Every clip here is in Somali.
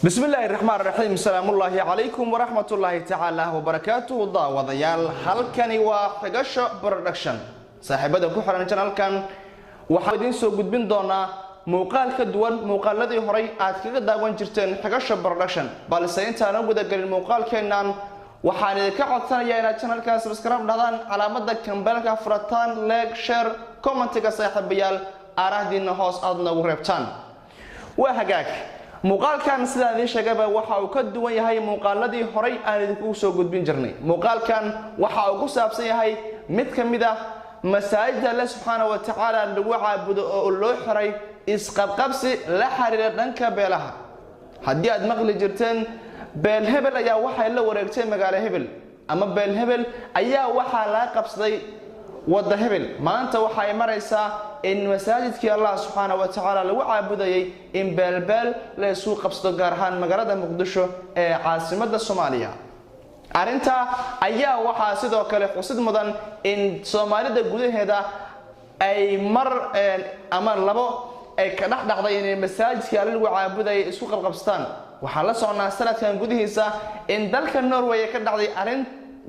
بسم الله الرحمن الرحيم السلام الله عليكم ورحمة الله تعالى وبركاته ضاوضيال halkani waa xigasho production saaxiibada ku xiran channelkan waxa idin soo gudbin doona muuqaal ka duwan muuqaaladii horay aad kaga daawan jirteen xigasho production balse intaan ugu dagalin muuqaalkeenan waxaan idinka codsanayaa inaad channelkan subscribe dhahdaan calaamada kambalka furataan like share comment-ga saaxiibayaal araahdiina hoos aad nagu reebtaan waa hagaag muuqaalkan sida aan sheegay waxa uu ka duwan yahay muuqaaladii horay aan idinku soo gudbin jirnay muuqaalkan waxa uu ku saabsan yahay mid kamid ah masaajidda Allah subhanahu wa ta'ala lagu caabudo oo loo xiray isqabqabsi la xiriira dhanka beelaha haddii aad maqli jirteen beel hebel ayaa waxa la wareegtay magaalo hebel ama beel hebel ayaa waxa la qabsaday wada hebel maanta waxa ay maraysaa in masaajidkii Allah subhanahu wa ta'ala lagu caabudayay in beelbeel la isku qabsado gaar ahaan magaalada Muqdisho ee caasimadda Soomaaliya arinta ayaa waxa sidoo kale xusid mudan in Soomaalida gudaheeda ay mar ama labo ay ka dhaxdhacday in masaajidkii Allah lagu caabudayay isku qabqabstaan waxa la soconaa sanadkan gudihiisa in dalka Norway ka dhacday arin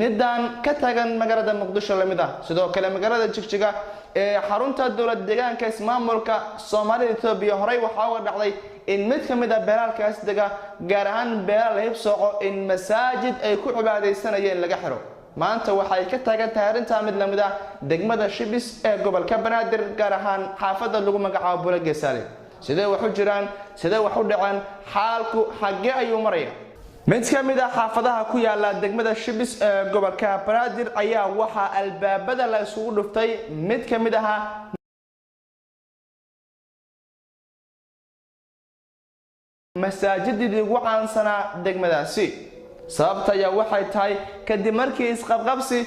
nidan ka tagan magaalada Muqdisho lamida sidoo kale magaalada Jigjiga ee xarunta dawladda deegaanka ismaamulka Soomaaliya Itoobiya horay waxa uu dhacday in mid kamid ah beelaalkaas dega gaar ahaan beelal Hiibsooco in masaajid ay ku cibaadeysanayeen laga xiro maanta waxay ka tagan tahay arinta mid lamida degmada Shibis ee gobolka Banaadir gaar ahaan xaafadda lagu magacaabo Buulageesaale sidee wax u jiraan sidee wax u dhacaan xaalku xagee ayuu maray mid kamid ah xaafadaha ku yaala degmada Shibis ee gobolka Banaadir ayaa waxa albaabada la isugu dhuftay mid kamid ah masaajidii ugu caansanaa degmadaasi sababta ayaa waxay tahay kadib markii isqabqabsi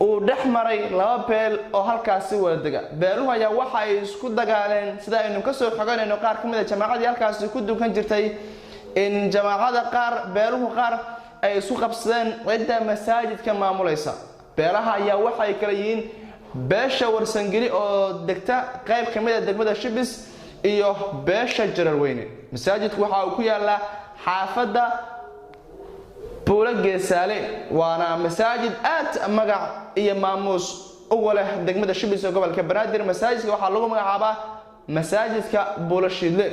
uu dhaxmaray laba beel oo halkaasi wada dega beeluhu ayaa waxa ay isku dagaaleen sida aynu ka soo xoganayno qaar kamid ah jamaacadii halkaasi ku dukan jirtay in jamaacada qaar beeluhu qaar ay isku qabsadeen cidda masaajidka maamulaysa beelaha ayaa waxa ay kala yihiin beesha warsangeli oo degta qayb kamid ah degmada Shibis iyo beesha Jararweyne masaajidku waxa uu ku yaala xaafadda Buulageesaale waana masaajid aad magac iyo maamuus ugu leh degmada Shibis ee gobolka Banaadir masaajidka waxa lagu magacaabaa masaajidka Buulashiidle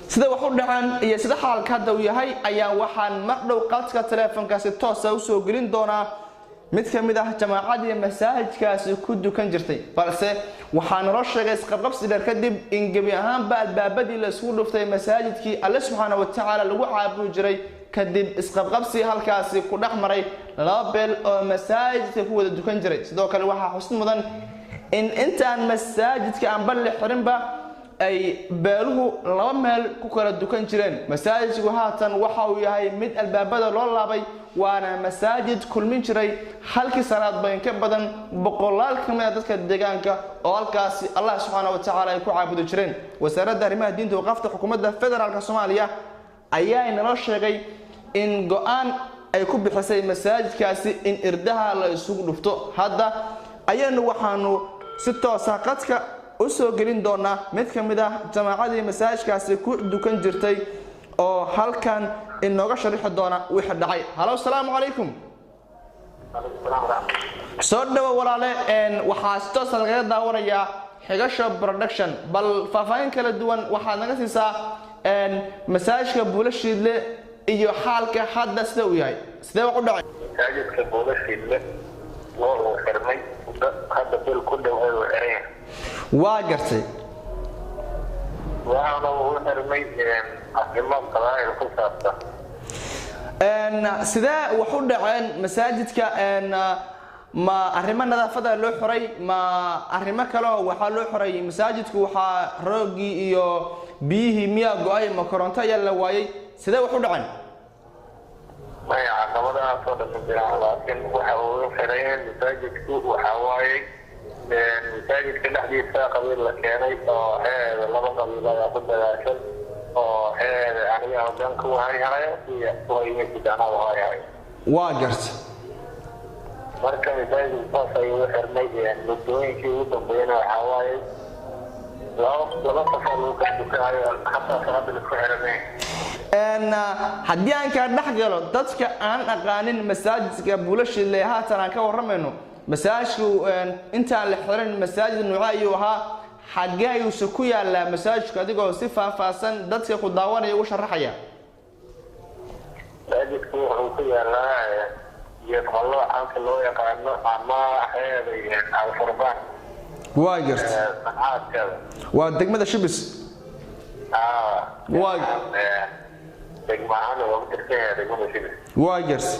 sida wax u dhacaan iyo sida xaalka hadda uu yahay ayaa waxaan maqdhow qadka teleefankaasi toos ah u soo gelin doonaa mid kamid ah jamaacadii masaajidkaasi ku dukan jirtay balse waxaan roo sheegay isqabqabsi dheer kadib in gabi ahaanba albaabadii la isku dhuftay masaajidkii Allah subhanahu wa ta'ala lagu caabudi jiray kadib isqabqabsi halkaasi ku dhaxmaray laba beel oo masaajidka ku wada dukan jiray sidoo kale waxa xusid mudan in intaan masaajidka aan bal xirinba ay beeluhu laba meel ku kala dukan jireen masaajidku haatan waxa uu yahay mid albaabada loo laabay waana masaajid kulmin jiray halkii salaad bayn ka badan boqolaal kamid ah dadka deegaanka oo halkaasi Allah subhanahu wa ta'ala ay ku caabudi jireen wasaaradda arrimaha diinta iyo waqafta xukuumadda federaalka Soomaaliya ayaa inoo sheegay in go'aan ay ku bixisay masaajidkaasi in irdaha la isugu dhufto hadda ayanu waxaanu si toos ah qadka u soo gelin doona mid kamid ah jamaacadii masaajidkaasi ku dukan jirtay oo halkan inooga sharixi doona wixii dhacay halo salaamu calaykum soo dhawo walaale waxaa si toos ah laga daawanayaa xigasho production bal faahfaahin kala duwan waxaad naga siisaa masaajidka Buulashiidle iyo xaalka hadda sida uu yahay sidee wax u dhacay masaajidka Buulashiidle oo xirmay hadda bil ku dhow oo xireen waa gartay waana uu xirmay arrimo qabaa'il ku saabsan sidee wax u dhaceen masaajidka ma arrimo nadaafada loo xiray ma arrimo kale oo waxa loo xiray masaajidku waxa roogii iyo biyihii miya go'ay ma koronto ayaa la waayay sidee wax u dhaceen maya caqabadaha soo dhammaan laakiin waxa uu xiray masaajidku waxa waayay masaajidka dhexdiisa qabiil la keenay oo laba qabiil ayaa ku dagaashay oo aniga wadanka waxay haray iyo hooyada waxay waa gartay marka masaajidku saas ayuu xirmay muddooyinkii ugu dambeeyay waxa waayay laba safar lagu kala dukanayo xataa salaada la isku xiranay haddii aan kaa dhex galo dadka aan aqaanin masaajidka buulashiile haatan aan ka warramayno masaajidku intaan la xiran masaajid nooca ayuu ahaa xaggee ayuuse ku yaalaa masaajidku adigoo si faahfaahsan dadka ku daawanaya ugu sharaxaya masaajidku wuxuu ku yaalaa geedqallo caanka loo yaqaano ama alfurbaan waa garta sancaadkeeda waa degmada shibis waa degmahaan loogu tirsanyahay degmada shibis waa garta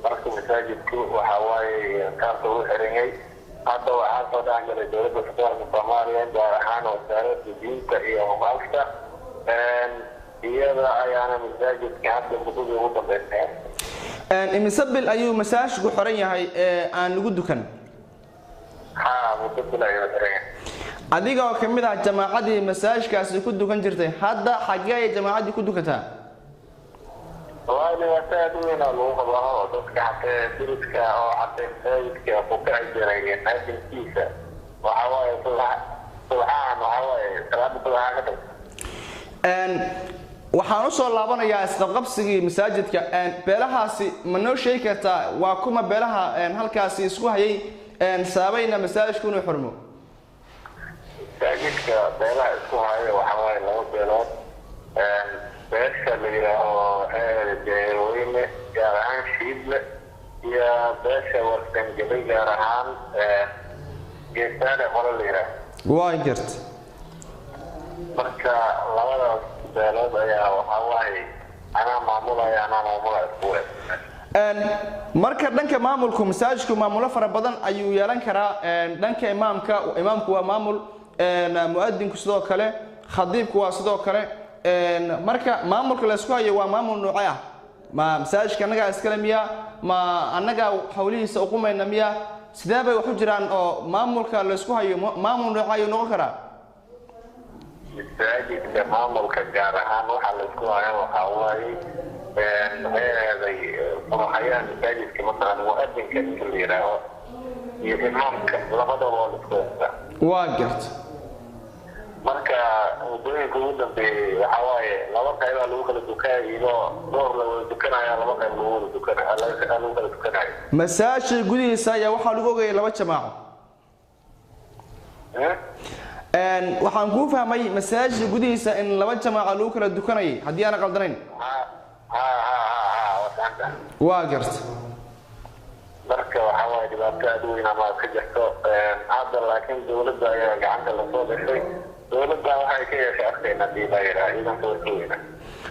marka masaajidku waxa waaye kaasa uu xiranyay hadda waxaa soo dhexgalay dowladda federaalka soomaaliya gaar ahaan wasaaradda diinta iyo awqaafta iyada ayaana masaajidka hadda muddadii ugu dambeysay imise bil ayuu masaajidku xiran yahay aan lagu dukan muddo bil ayuu xiran yahay adiga oo kamid ah jamaacadii masaajidkaasi ku dukan jirtay hadda xaggee ay jamaacadii ku dukataa waa dhibaato aad u weyn oo lagu qabaa dadka xatee diriska oo xatee masaajidka ku kaci jiray naadinkiisa waxa waaye subxaan waxa waaye salaada subxaan ka tag waxaan u soo laabanayaa isqabqabsigii masaajidka beelahaasi ma noo sheegi kartaa waa kuma beelaha halkaasi isku hayay saabayna masaajidku inuu xurmo masaajidka beelaha isku haya waxa waaye laba beelood beesha la yidhaaho deeweyne gaar ahaan shiidle iyo beesha warsangelay gaar ahaan geestaane qolo la yidhaaho waa garta marka labadaas beelood ayaa waxa waaye anaa maamulaya anaa maamula isku weyn marka dhanka maamulku masaajidku maamulo fara badan ayuu yeelan karaa dhanka imaamku waa maamul muadinku sidoo kale khadiibku waa sidoo kale marka maamulka la isku hayo waa maamul noocay ah ma masaajidka annagaa iskale miya ma annagaa hawlihiisa uqumayna miya sidee bay wax u jiraan oo maamulka la isku hayo maamul noocay ayuu noqon karaa masaajidka maamulka gaar ahaan waxaa la isku haya waxaa waaye maxay furahayaan masaajidka mataqaana muadinka inka la yidhaaho iyo imaamka labadaba oo la isku haysta waa garta marka muddooyinka ugu dambeeyey waxa waaye laba qaybaa lagu kala dukanaya iyadoo dhowr la wada dukanaya laba qayb lagu wada dukanaya lagu kala dukanayo masaajid gudihiisa ayaa waxaa lagu ogayay laba jamaaco waxaan kuu fahmay masaajid gudihiisa in laba jamaaco lagu kala dukanayay haddii aan qaldanayn waa garta marka waxa waaye dhibaato aad u weyn ama ka jirto hadda laakiin dowladda ayaa gacanta lasoo dhashay dowladda waxay ka yeeshay arkayna diilayra ciidanka way ka weyna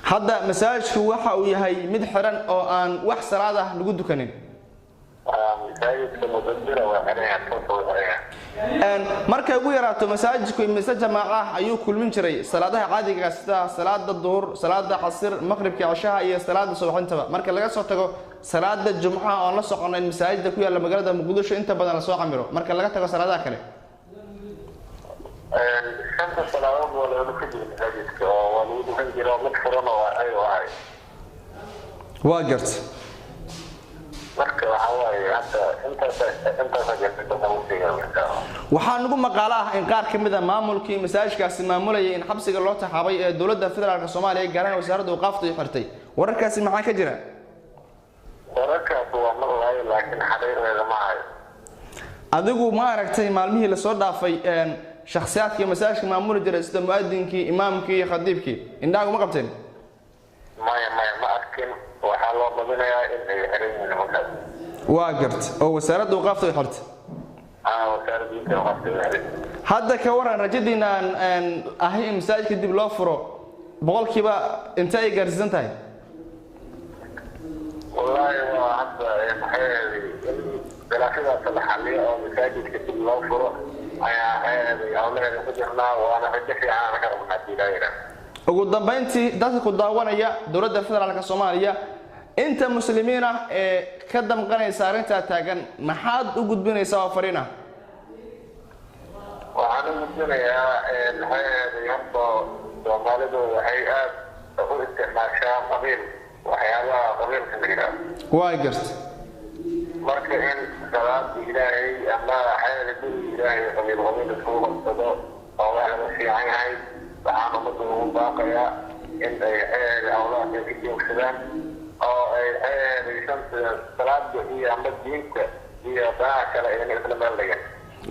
hadda masaajidku waxa uu yahay mid xiran oo aan wax salaad ah lagu dukanin masaajidka mudadira waa xiraya toos waa xiraya markay ugu yaraato masaajidku imise jamaaca ah ayuu kulmin jiray salaadaha caadiga sida salaada duhur salaada casir maqribka cishaha iyo salaada subaxintaba marka laga soo tago salaada jumcaha oo la socono in masaajidda ku yaala magaalada muqdisho inta badan la soo camiro marka laga tago salaadaha kale shanta salaadood waa lagu dukan jiray masaajidka oo waa lagu dukan jiray oo mid furan oo ay wahay waa garta marka waxa waaye hadda intaasa jirta waxaa nagu maqaalo ah in qaar ka mid a maamulkii masaajidkaasi maamulayay in xabsiga loo taxaabay ee dowladda federaalka soomaaliya gaar ahaan wasaaradda awqaafta ay xirtay wararkaasi maxaa ka jira wararkaas waa maqlayo laakiin xariireeda ma hayo adigu ma aragtay maalmihii lasoo dhaafay shakhsiyaadkii masaajidka maamuli jiray sida muadinkii imaamkii iyo khadiibkii indhaagu ma qabteen maya ma arkin waxaa loo badinayaa in ay xiran yihiin markaas waa garta oo wasaaradda awqaafta ay xirtay wasaaradda diinta awqaafta ay xiran hadda ka waran rajadiina aan ahay in masaajidka dib loo furo boqolkiiba inta ay gaarsiisan tahay wallaahi waa hadda maxay khilaafadaas la xaliyo oo masaajidka dib loo furo ayaa hawlaheeda ku jirnaa waana rajo fiican aan ka rabnaa diilaayra ugu dambeyntii dadka ku daawanaya dowladda federaalka soomaaliya inta muslimiin ah ee ka damqanaysa arrintaa taagan maxaad u gudbinaysaa oo fariin ah waxaan u gudbinayaa horta soomaalidu waxay aad u isticmaashaa qabiil waxyaabaha qabiilka la yidhaaho waa garta marka in salaada ilaahay ama xeelada ilaahay qabiil iskugu qabsado oo wax laga fiican yahay waxaan ummadda ugu baaqayaa in ay hawlahaas ay ka joogsadaan oo ay salaada iyo amba diinta iyo danaha kale inay isla meel dhigan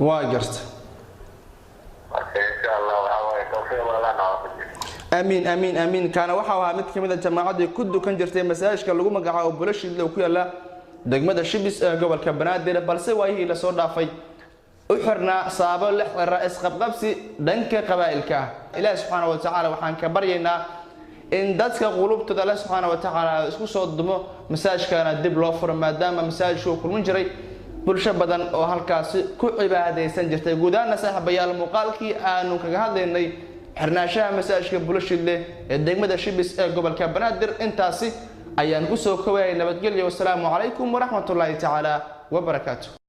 waa garta marka insha allah waxaa waaye tawfiiq walaa nawaafajin amiin amiin amiin kaana waxa ahaa mid kamid ah jamaacadii ku dukan jirtay masaajidka lagu magacaabo Bulashiidle oo ku yaala degmada Shibis ee gobolka Banaadir balse waayihii la soo dhaafay u xirnaa saabo la xira isqabqabsi dhanka qabaa'ilka Ilaahay subhanahu wa ta'ala waxaan ka baryaynaa in dadka qulubtooda Ilaahay subhanahu wa ta'ala isku soo dumo masaajidkana dib loo furo maadaama masaajidku kulmin jiray bulsho badan oo halkaas ku cibaadeysan jirtay gudaana saaxiibayaal muuqaalkii aanu kaga hadlaynay xirnaashaha masaajidka Bulashiidle ee degmada Shibis ee gobolka Banaadir intaasi ayaan ku soo koobay nabadgelyo wassalaamu calaykum wa rahmatullaahi ta'ala wa barakaatuh